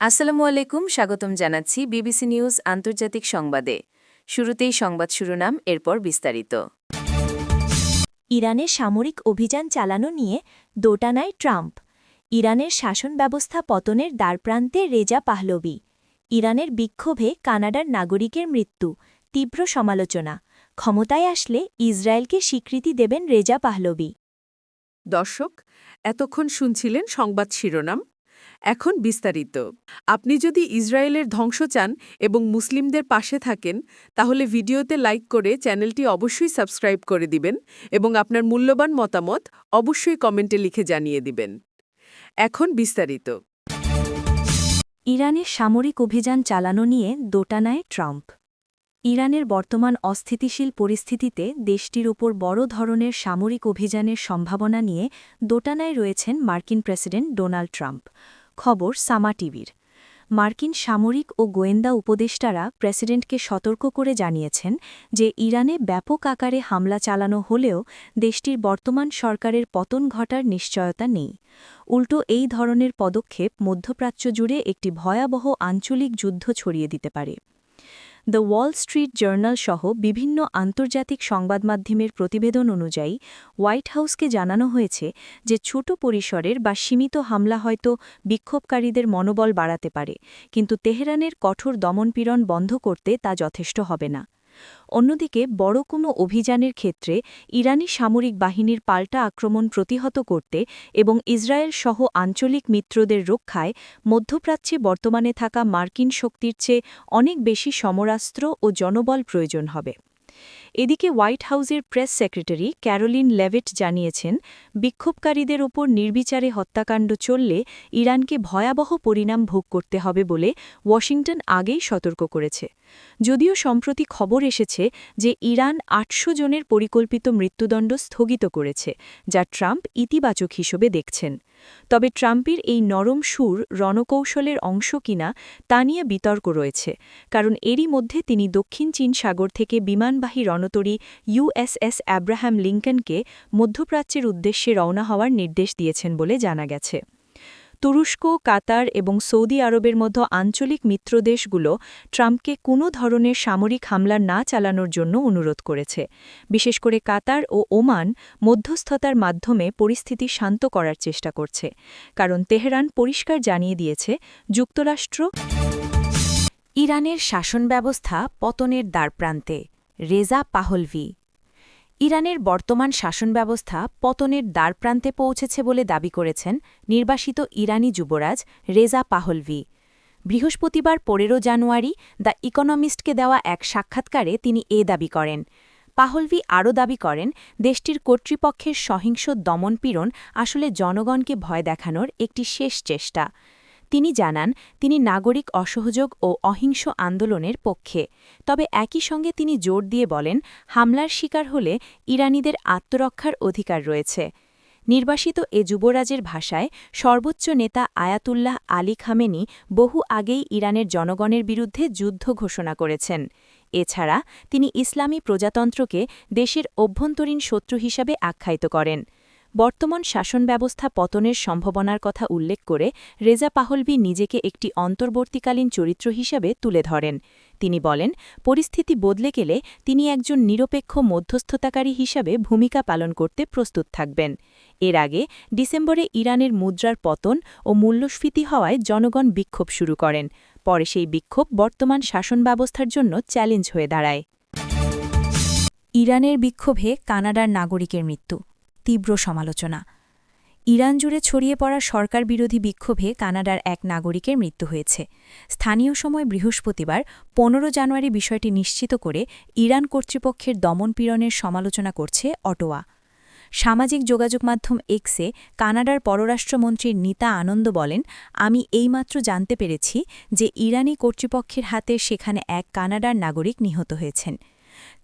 আসসালামু আলাইকুম, স্বাগতম জানাচ্ছি বিবিসি নিউজ আন্তর্জাতিক সংবাদে। শুরুতেই সংবাদ শিরোনাম, এরপর বিস্তারিত। ইরানে সামরিক অভিযান চালানো নিয়ে দোটানায় ট্রাম্প। ইরানের শাসন ব্যবস্থা পতনের দ্বারপ্রান্তে রেজা পাহলভি। ইরানের বিক্ষোভে কানাডার নাগরিকের মৃত্যু, তীব্র সমালোচনা। ক্ষমতায় আসলে ইসরায়েলকে স্বীকৃতি দেবেন রেজা পাহলভি। দর্শক, এতক্ষণ শুনছিলেন সংবাদ শিরোনাম। এখন বিস্তারিত। আপনি যদি ইসরায়েলের ধ্বংস চান এবং মুসলিমদের পাশে থাকেন, তাহলে ভিডিওতে লাইক করে চ্যানেলটি অবশ্যই সাবস্ক্রাইব করে দিবেন এবং আপনার মূল্যবান মতামত অবশ্যই কমেন্টে লিখে জানিয়ে দিবেন। এখন বিস্তারিত। ইরানে সামরিক অভিযান চালানো নিয়ে দোটানায় ট্রাম্প। ইরানের বর্তমান অস্থিতিশীল পরিস্থিতিতে দেশটির উপর বড় ধরনের সামরিক অভিযানের সম্ভাবনা নিয়ে দোটানায় রয়েছেন মার্কিন প্রেসিডেন্ট ডোনাল্ড ট্রাম্প। খবর সামা টিভির। মার্কিন সামরিক ও গোয়েন্দা উপদেষ্টারা প্রেসিডেন্টকে সতর্ক করে জানিয়েছেন যে ইরানে ব্যাপক আকারে হামলা চালানো হলেও দেশটির বর্তমান সরকারের পতন ঘটার নিশ্চয়তা নেই। উল্টো এই ধরনের পদক্ষেপ মধ্যপ্রাচ্য জুড়ে একটি ভয়াবহ আঞ্চলিক যুদ্ধ ছড়িয়ে দিতে পারে। দ্য ওয়াল স্ট্রিট জার্নাল সহ বিভিন্ন আন্তর্জাতিক সংবাদমাধ্যমের প্রতিবেদন অনুযায়ী হোয়াইট হাউসকে জানানো হয়েছে যে ছোট পরিসরের বা সীমিত হামলা হয়তো বিক্ষোভকারীদের মনোবল বাড়াতে পারে, কিন্তু তেহরানের কঠোর দমনপীড়ন বন্ধ করতে তা যথেষ্ট হবে না। অন্যদিকে বড় কোনো অভিযানের ক্ষেত্রে ইরানি সামরিক বাহিনীর পাল্টা আক্রমণ প্রতিহত করতে এবং ইসরায়েল সহ আঞ্চলিক মিত্রদের রক্ষায় মধ্যপ্রাচ্যে বর্তমানে থাকা মার্কিন শক্তির চেয়ে অনেক বেশি সমরাস্ত্র ও জনবল প্রয়োজন হবে। এদিকে হোয়াইট হাউসের প্রেস সেক্রেটারি ক্যারোলিন লেভিট জানিয়েছেন, বিক্ষোভকারীদের ওপর নির্বিচারে হত্যাকাণ্ড চললে ইরানকে ভয়াবহ পরিণাম ভোগ করতে হবে বলে ওয়াশিংটন আগেই সতর্ক করেছে। যদিও সম্প্রতি খবর এসেছে যে ইরান ৮০০ জনের পরিকল্পিত মৃত্যুদণ্ড স্থগিত করেছে, যা ট্রাম্প ইতিবাচক হিসেবে দেখছেন। তবে ট্রাম্পের এই নরম সুর রণকৌশলের অংশ কিনা তা নিয়ে বিতর্ক রয়েছে, কারণ এরই মধ্যে তিনি দক্ষিণ চীন সাগর থেকে বিমানবাহী রণতরী USS অ্যাব্রাহাম লিঙ্কনকে মধ্যপ্রাচ্যের উদ্দেশ্যে রওনা হওয়ার নির্দেশ দিয়েছেন বলে জানা গেছে। তুরস্ক, কাতার এবং সৌদি আরবের মতো আঞ্চলিক মিত্রদেশগুলো ট্রাম্পকে কোনো ধরনের সামরিক হামলা না চালানোর জন্য অনুরোধ করেছে। বিশেষ করে কাতার ও ওমান মধ্যস্থতার মাধ্যমে পরিস্থিতি শান্ত করার চেষ্টা করছে, কারণ তেহরান পরিষ্কার জানিয়ে দিয়েছে যুক্তরাষ্ট্র। ইরানের শাসন ব্যবস্থা পতনের দ্বারপ্রান্তে, রেজা পাহলভি। ইরানের বর্তমান শাসন ব্যবস্থা পতনের দ্বারপ্রান্তে পৌঁছেছে বলে দাবি করেছেন নির্বাসিত ইরানি যুবরাজ রেজা পাহলভি। বৃহস্পতিবার ১৫ জানুয়ারি দ্য ইকোনমিস্টকে দেওয়া এক সাক্ষাৎকারে তিনি এ দাবি করেন। পাহলভি আরও দাবি করেন, দেশটির কর্তৃপক্ষের সহিংস দমনপীড়ন আসলে জনগণকে ভয় দেখানোর একটি শেষ চেষ্টা। তিনি জানান, তিনি নাগরিক অসহযোগ ও অহিংস আন্দোলনের পক্ষে। তবে একই সঙ্গে তিনি জোর দিয়ে বলেন, হামলার শিকার হলে ইরানিদের আত্মরক্ষার অধিকার রয়েছে। নির্বাসিত এ যুবরাজের ভাষায়, সর্বোচ্চ নেতা আয়াতুল্লাহ আলী খামেনি বহু আগেই ইরানের জনগণের বিরুদ্ধে যুদ্ধ ঘোষণা করেছেন। এছাড়া তিনি ইসলামী প্রজাতন্ত্রকে দেশের অভ্যন্তরীণ শত্রু হিসাবে আখ্যায়িত করেন। বর্তমান শাসন ব্যবস্থা পতনের সম্ভাবনার কথা উল্লেখ করে রেজা পাহলভি নিজেকে একটি অন্তর্বর্তীকালীন চরিত্র হিসেবে তুলে ধরেন। তিনি বলেন, পরিস্থিতি বদলে গেলে তিনি একজন নিরপেক্ষ মধ্যস্থতাকারী হিসাবে ভূমিকা পালন করতে প্রস্তুত থাকবেন। এর আগে ডিসেম্বরে ইরানের মুদ্রার পতন ও মূল্যস্ফীতি হওয়ায় জনগণ বিক্ষোভ শুরু করেন। পরে সেই বিক্ষোভ বর্তমান শাসন ব্যবস্থার জন্য চ্যালেঞ্জ হয়ে দাঁড়ায়। ইরানের বিক্ষোভে কানাডার নাগরিকের মৃত্যু, তীব্র সমালোচনা। ইরান জুড়ে ছড়িয়ে পড়া সরকার বিরোধী বিক্ষোভে কানাডার এক নাগরিকের মৃত্যু হয়েছে। স্থানীয় সময় বৃহস্পতিবার ১৫ জানুয়ারি বিষয়টি নিশ্চিত করে ইরান কর্তৃপক্ষের দমনপীড়নের সমালোচনা করছে অটোয়া। সামাজিক যোগাযোগ মাধ্যম এক্সে কানাডার পররাষ্ট্রমন্ত্রী নীতা আনন্দ বলেন, আমি এইমাত্র জানতে পেরেছি যে ইরানি কর্তৃপক্ষের হাতে সেখানে এক কানাডার নাগরিক নিহত হয়েছেন।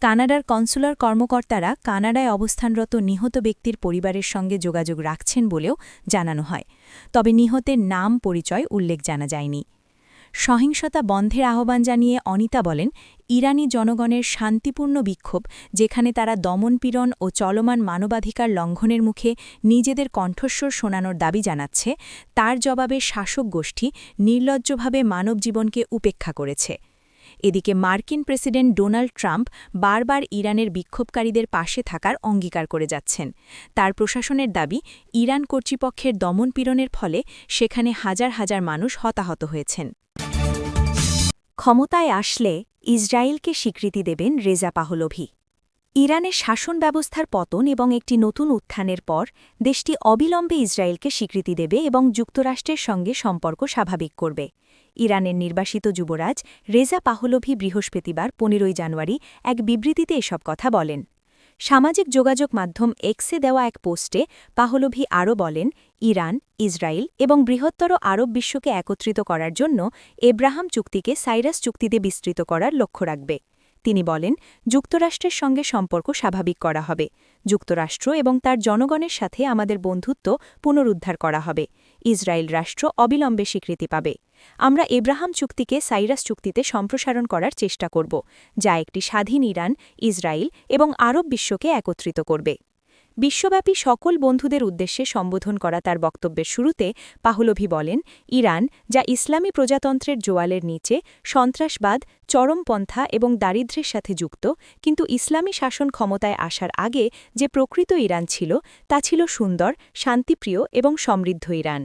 কানাডার কনসুলার কর্মকর্তারা কানাডায় অবস্থানরত নিহত ব্যক্তির পরিবারের সঙ্গে যোগাযোগ রাখছেন বলেও জানানো হয়, তবে নিহতের নাম পরিচয় উল্লেখ জানা যায়নি। সহিংসতা বন্ধের আহ্বান জানিয়ে অনিতা বলেন, ইরানি জনগণের শান্তিপূর্ণ বিক্ষোভ, যেখানে তারা দমনপীড়ন ও চলমান মানবাধিকার লঙ্ঘনের মুখে নিজেদের কণ্ঠস্বর শোনানোর দাবি জানাচ্ছে, তার জবাবে শাসক গোষ্ঠী নির্লজ্জভাবে মানবজীবনকে উপেক্ষা করেছে। এদিকে মার্কিন প্রেসিডেন্ট ডোনাল্ড ট্রাম্প বারবার ইরানের বিক্ষোভকারীদের পাশে থাকার অঙ্গীকার করে যাচ্ছেন। তার প্রশাসনের দাবি, ইরান কর্তৃপক্ষের দমনপীড়নের ফলে সেখানে হাজার হাজার মানুষ হতাহত হয়েছেন। ক্ষমতায় আসলে ইসরায়েলকে স্বীকৃতি দেবেন রেজা পাহলভি। ইরানের শাসন ব্যবস্থার পতন এবং একটি নতুন উত্থানের পর দেশটি অবিলম্বে ইসরায়েলকে স্বীকৃতি দেবে এবং যুক্তরাষ্ট্রের সঙ্গে সম্পর্ক স্বাভাবিক করবে। ইরানের নির্বাসিত যুবরাজ রেজা পাহলভি বৃহস্পতিবার ১৫ জানুয়ারি এক বিবৃতিতে এসব কথা বলেন। সামাজিক যোগাযোগ মাধ্যম এক্সে দেওয়া এক পোস্টে পাহলভি আরও বলেন, ইরান, ইসরায়েল এবং বৃহত্তর আরব বিশ্বকে একত্রিত করার জন্য এব্রাহাম চুক্তিকে সাইরাস চুক্তিতে বিস্তৃত করার লক্ষ্য রাখবে। তিনি বলেন, যুক্তরাষ্ট্রের সঙ্গে সম্পর্ক স্বাভাবিক করা হবে। যুক্তরাষ্ট্র এবং তার জনগণের সাথে আমাদের বন্ধুত্ব পুনরুদ্ধার করা হবে। ইসরায়েল রাষ্ট্র অবিলম্বে স্বীকৃতি পাবে। আমরা এব্রাহাম চুক্তিকে সাইরাস চুক্তিতে সম্প্রসারণ করার চেষ্টা করব, যা একটি স্বাধীন ইরান, ইসরায়েল এবং আরব বিশ্বকে একত্রিত করবে। বিশ্বব্যাপী সকল বন্ধুদের উদ্দেশ্যে সম্বোধন করা তার বক্তব্যের শুরুতে পাহলভি বলেন, ইরান, যা ইসলামী প্রজাতন্ত্রের জোয়ালের নিচে সন্ত্রাসবাদ, চরমপন্থা এবং দারিদ্র্যের সাথে যুক্ত, কিন্তু ইসলামী শাসন ক্ষমতায় আসার আগে যে প্রকৃত ইরান ছিল, তা ছিল সুন্দর, শান্তিপ্রিয় এবং সমৃদ্ধ ইরান।